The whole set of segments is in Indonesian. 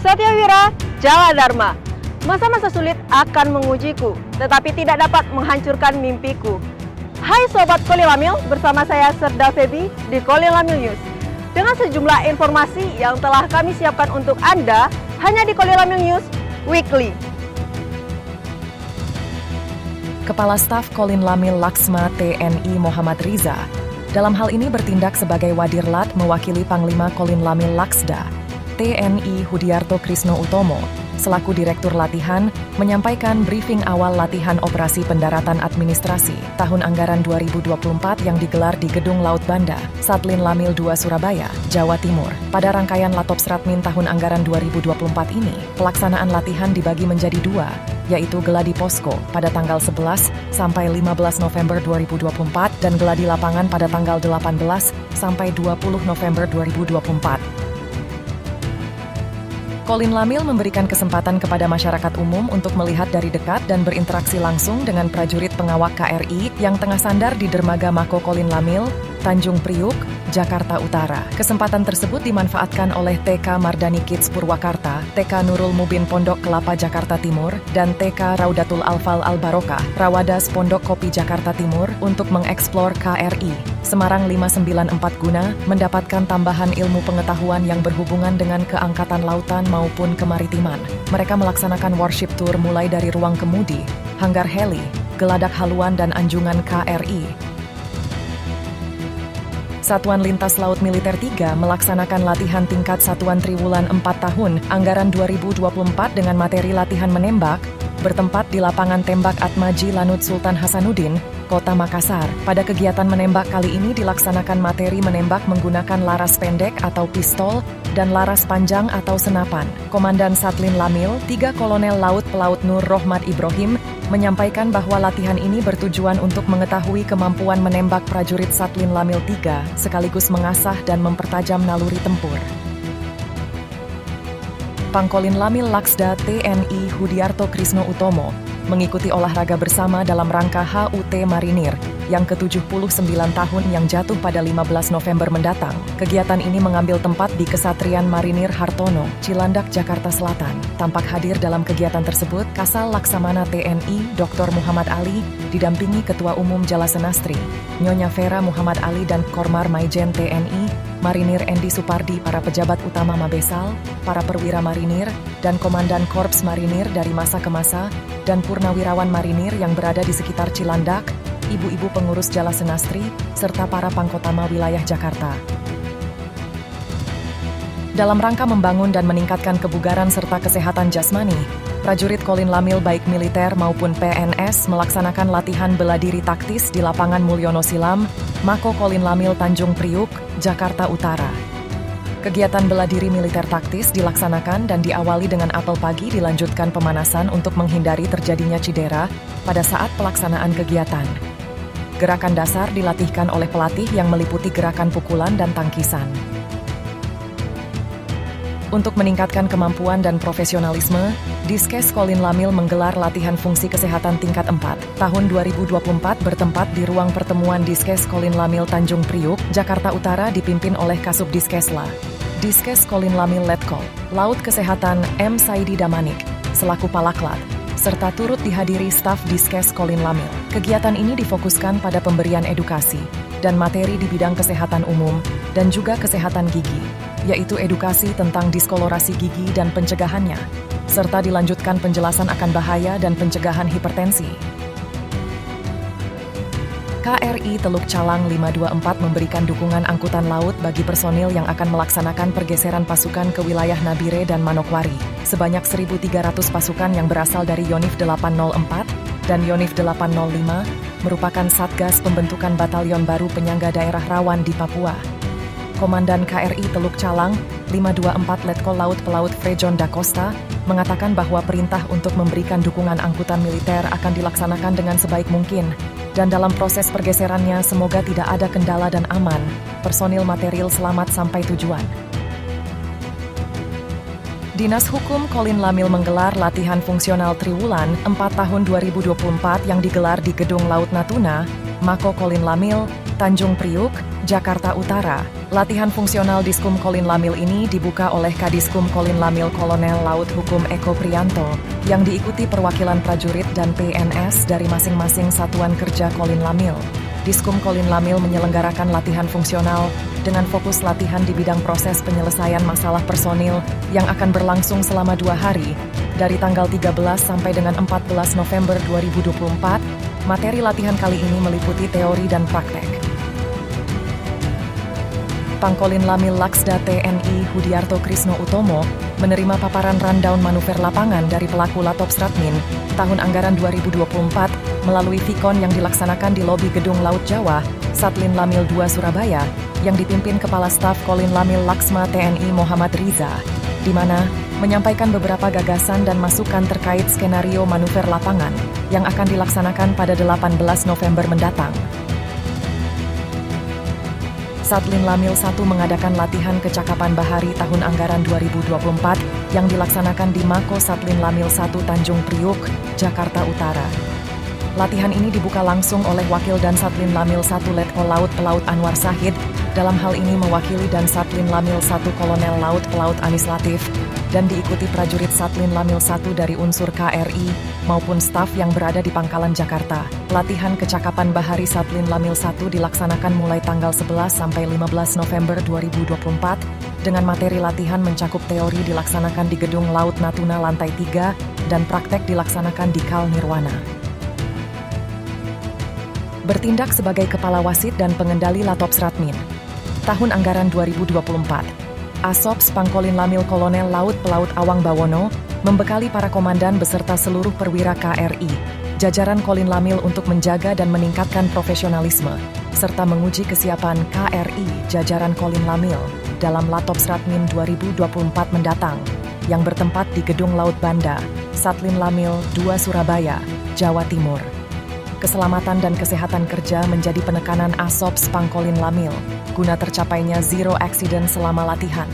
Satyawira, Jala Dharma. Masa-masa sulit akan mengujiku, tetapi tidak dapat menghancurkan mimpiku. Hai Sobat Kolilamil, bersama saya Serda Febi di Kolilamil News. Dengan sejumlah informasi yang telah kami siapkan untuk Anda, hanya di Kolilamil News Weekly. Kepala Staf Kolinlamil Laksma TNI Muhammad Riza dalam hal ini bertindak sebagai Wadirlat mewakili Panglima Kolinlamil Laksda TNI Hudiarto Krisno Utomo selaku Direktur Latihan menyampaikan briefing awal latihan operasi pendaratan administrasi tahun anggaran 2024 yang digelar di Gedung Laut Banda, Satlin Lamil 2 Surabaya, Jawa Timur. Pada rangkaian Latops Ratmin tahun anggaran 2024 ini, pelaksanaan latihan dibagi menjadi dua, yaitu geladi posko pada tanggal 11 sampai 15 November 2024 dan geladi lapangan pada tanggal 18 sampai 20 November 2024. Kolinlamil memberikan kesempatan kepada masyarakat umum untuk melihat dari dekat dan berinteraksi langsung dengan prajurit pengawak KRI yang tengah sandar di dermaga Mako Kolinlamil, Tanjung Priuk, Jakarta Utara. Kesempatan tersebut dimanfaatkan oleh TK Mardani Kids Purwakarta, TK Nurul Mubin Pondok Kelapa Jakarta Timur, dan TK Raudatul Alfal Al-Barokah, Rawadas Pondok Kopi Jakarta Timur untuk mengeksplor KRI. Semarang 594 guna mendapatkan tambahan ilmu pengetahuan yang berhubungan dengan keangkatan lautan maupun kemaritiman. Mereka melaksanakan warship tour mulai dari ruang kemudi, hanggar heli, geladak haluan dan anjungan KRI. Satuan Lintas Laut Militer 3 melaksanakan latihan tingkat Satuan Triwulan 4 tahun anggaran 2024 dengan materi latihan menembak, bertempat di lapangan tembak Atmaji Lanut Sultan Hasanuddin, Kota Makassar. Pada kegiatan menembak kali ini dilaksanakan materi menembak menggunakan laras pendek atau pistol dan laras panjang atau senapan. Komandan Satlin Lamil, 3 Kolonel Laut Pelaut Nur Rohmat Ibrahim, menyampaikan bahwa latihan ini bertujuan untuk mengetahui kemampuan menembak prajurit Satlin Lamil 3, sekaligus mengasah dan mempertajam naluri tempur. Pangkolin Lamil Laksda TNI Hudiarto Krisno Utomo mengikuti olahraga bersama dalam rangka HUT Marinir yang ke-79 tahun yang jatuh pada 15 November mendatang. Kegiatan ini mengambil tempat di Kesatrian Marinir Hartono, Cilandak, Jakarta Selatan. Tampak hadir dalam kegiatan tersebut Kasal Laksamana TNI Dr. Muhammad Ali didampingi Ketua Umum Jala Senastri, Nyonya Vera Muhammad Ali dan Kormar Maijen TNI, Marinir Endi Supardi, para pejabat utama Mabesal, para perwira marinir, dan Komandan Korps Marinir dari masa ke masa, dan purnawirawan marinir yang berada di sekitar Cilandak, ibu-ibu pengurus Jala Senastri, serta para pangkotama wilayah Jakarta. Dalam rangka membangun dan meningkatkan kebugaran serta kesehatan jasmani, prajurit Kolinlamil baik militer maupun PNS melaksanakan latihan bela diri taktis di lapangan Mulyono Silam, Mako Kolinlamil Tanjung Priuk, Jakarta Utara. Kegiatan bela diri militer taktis dilaksanakan dan diawali dengan apel pagi, dilanjutkan pemanasan untuk menghindari terjadinya cedera pada saat pelaksanaan kegiatan. Gerakan dasar dilatihkan oleh pelatih yang meliputi gerakan pukulan dan tangkisan. Untuk meningkatkan kemampuan dan profesionalisme, Diskes Kolinlamil menggelar latihan fungsi kesehatan tingkat 4 tahun 2024 bertempat di ruang pertemuan Diskes Kolinlamil Tanjung Priuk, Jakarta Utara dipimpin oleh Kasub Diskesla, Diskes Kolinlamil Letkol, Laut Kesehatan M. Saidi Damanik, selaku Palaklat, serta turut dihadiri staf Diskes Kolinlamil. Kegiatan ini difokuskan pada pemberian edukasi dan materi di bidang kesehatan umum dan juga kesehatan gigi, yaitu edukasi tentang diskolorasi gigi dan pencegahannya, serta dilanjutkan penjelasan akan bahaya dan pencegahan hipertensi. KRI Teluk Calang 524 memberikan dukungan angkutan laut bagi personil yang akan melaksanakan pergeseran pasukan ke wilayah Nabire dan Manokwari. Sebanyak 1.300 pasukan yang berasal dari Yonif 804 dan Yonif 805 merupakan Satgas Pembentukan Batalion Baru Penyangga Daerah Rawan di Papua. Komandan KRI Teluk Calang 524 Letkol Laut Pelaut Frejon da Costa mengatakan bahwa perintah untuk memberikan dukungan angkutan militer akan dilaksanakan dengan sebaik mungkin, dan dalam proses pergeserannya semoga tidak ada kendala dan aman, personil material selamat sampai tujuan. Dinas Hukum Kolinlamil menggelar latihan fungsional Triwulan 4 tahun 2024 yang digelar di Gedung Laut Natuna, Mako Kolinlamil, Tanjung Priuk, Jakarta Utara. Latihan fungsional Diskum Kolin Lamil ini dibuka oleh Kadiskum Kolin Lamil Kolonel Laut Hukum Eko Priyanto, yang diikuti perwakilan prajurit dan PNS dari masing-masing satuan kerja Kolin Lamil. Diskum Kolin Lamil menyelenggarakan latihan fungsional dengan fokus latihan di bidang proses penyelesaian masalah personil yang akan berlangsung selama 2 hari, dari tanggal 13 sampai dengan 14 November 2024. Materi latihan kali ini meliputi teori dan praktek. Pangkolin Lamil Laksda TNI Hudiarto Krisno Utomo menerima paparan rundown manuver lapangan dari pelaku Latops Radmin tahun anggaran 2024 melalui Vikon yang dilaksanakan di lobi Gedung Laut Jawa, Satlin Lamil 2 Surabaya, yang dipimpin Kepala Staf Kolin Lamil Laksma TNI Muhammad Riza, di mana menyampaikan beberapa gagasan dan masukan terkait skenario manuver lapangan yang akan dilaksanakan pada 18 November mendatang. Satlin Lamil 1 mengadakan latihan kecakapan bahari tahun anggaran 2024 yang dilaksanakan di Mako Satlin Lamil 1 Tanjung Priuk, Jakarta Utara. Latihan ini dibuka langsung oleh Wakil dan Satlin Lamil 1 Letkol Laut Pelaut Anwar Sahid, dalam hal ini mewakili dan Satlin Lamil 1 Kolonel Laut Pelaut Anis Latif, dan diikuti prajurit Satlin Lamil 1 dari unsur KRI maupun staf yang berada di Pangkalan Jakarta. Latihan kecakapan bahari Satlin Lamil 1 dilaksanakan mulai tanggal 11 sampai 15 November 2024 dengan materi latihan mencakup teori dilaksanakan di Gedung Laut Natuna lantai 3 dan praktek dilaksanakan di Kal Nirwana. Bertindak sebagai Kepala Wasit dan Pengendali Latops Radmin. Tahun anggaran 2024. Asops Pangkolin Lamil Kolonel Laut Pelaut Awang Bawono membekali para komandan beserta seluruh perwira KRI, jajaran Kolin Lamil untuk menjaga dan meningkatkan profesionalisme, serta menguji kesiapan KRI jajaran Kolin Lamil dalam Latops Radmin 2024 mendatang, yang bertempat di Gedung Laut Banda, Satlin Lamil 2 Surabaya, Jawa Timur. Keselamatan dan kesehatan kerja menjadi penekanan Asops Pangkolin Lamil, guna tercapainya zero accident selama latihan.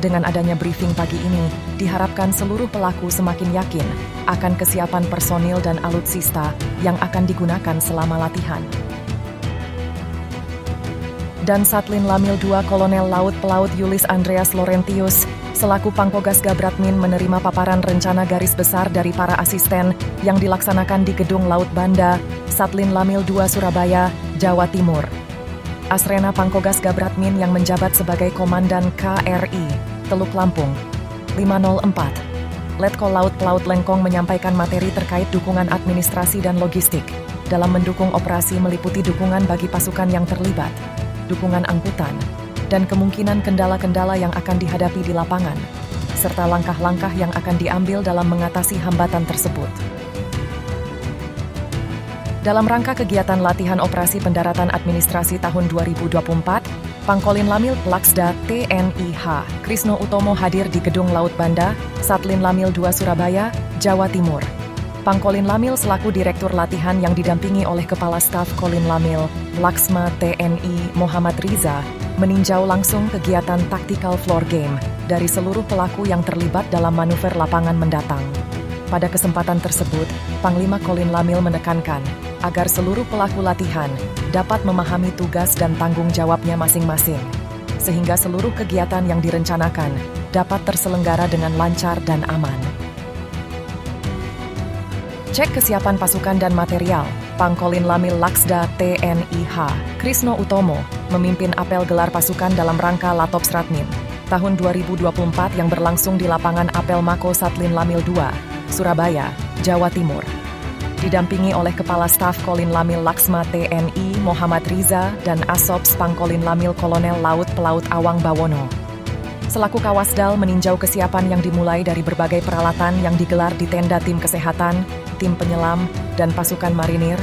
Dengan adanya briefing pagi ini, diharapkan seluruh pelaku semakin yakin akan kesiapan personil dan alutsista yang akan digunakan selama latihan. Dan Satlin Lamil 2 Kolonel Laut Pelaut Yulis Andreas Laurentius, selaku Pangkogas Gabratmin menerima paparan rencana garis besar dari para asisten yang dilaksanakan di Gedung Laut Banda, Satlin Lamil 2 Surabaya, Jawa Timur. Asrena Pangkogas Gabratmin yang menjabat sebagai Komandan KRI, Teluk Lampung, 504. Letkol Laut Pelaut Lengkong menyampaikan materi terkait dukungan administrasi dan logistik dalam mendukung operasi meliputi dukungan bagi pasukan yang terlibat, dukungan angkutan, dan kemungkinan kendala-kendala yang akan dihadapi di lapangan, serta langkah-langkah yang akan diambil dalam mengatasi hambatan tersebut. Dalam rangka kegiatan latihan operasi pendaratan administrasi tahun 2024, Pangkolin Lamil Laksda TNI H. Krisno Utomo hadir di Gedung Laut Banda, Satlin Lamil 2 Surabaya, Jawa Timur. Pangkolin Lamil selaku Direktur Latihan yang didampingi oleh Kepala Staf Kolin Lamil, Laksma TNI Muhammad Riza, meninjau langsung kegiatan tactical floor game dari seluruh pelaku yang terlibat dalam manuver lapangan mendatang. Pada kesempatan tersebut, Panglima Kolin Lamil menekankan agar seluruh pelaku latihan dapat memahami tugas dan tanggung jawabnya masing-masing, sehingga seluruh kegiatan yang direncanakan dapat terselenggara dengan lancar dan aman. Cek kesiapan pasukan dan material. Pangkolin Lamil Laksda TNI H. Krisno Utomo memimpin apel gelar pasukan dalam rangka Latops Radmin tahun 2024 yang berlangsung di lapangan apel Mako Satlin Lamil 2, Surabaya, Jawa Timur. Didampingi oleh Kepala Staf Kolin Lamil Laksma TNI Muhammad Riza dan Asops Pangkolin Lamil Kolonel Laut Pelaut Awang Bawono. Selaku Kawasdal meninjau kesiapan yang dimulai dari berbagai peralatan yang digelar di tenda tim kesehatan, tim penyelam, dan pasukan marinir,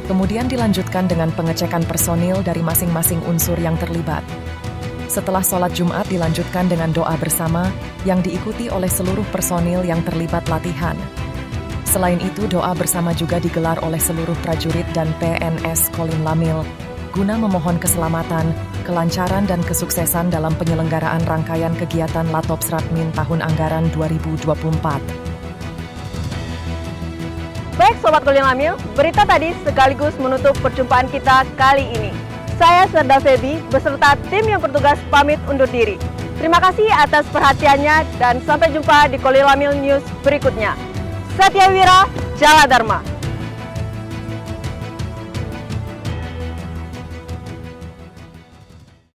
kemudian dilanjutkan dengan pengecekan personil dari masing-masing unsur yang terlibat. Setelah sholat Jumat dilanjutkan dengan doa bersama yang diikuti oleh seluruh personil yang terlibat latihan. Selain itu, doa bersama juga digelar oleh seluruh prajurit dan PNS Kolin Lamil, guna memohon keselamatan, kelancaran dan kesuksesan dalam penyelenggaraan rangkaian kegiatan Latops Radmin tahun anggaran 2024. Baik Sobat Kolin Lamil, berita tadi sekaligus menutup perjumpaan kita kali ini. Saya Serda Febi beserta tim yang bertugas pamit undur diri. Terima kasih atas perhatiannya dan sampai jumpa di Kolilamil News berikutnya. Satya Wira, Jala Dharma.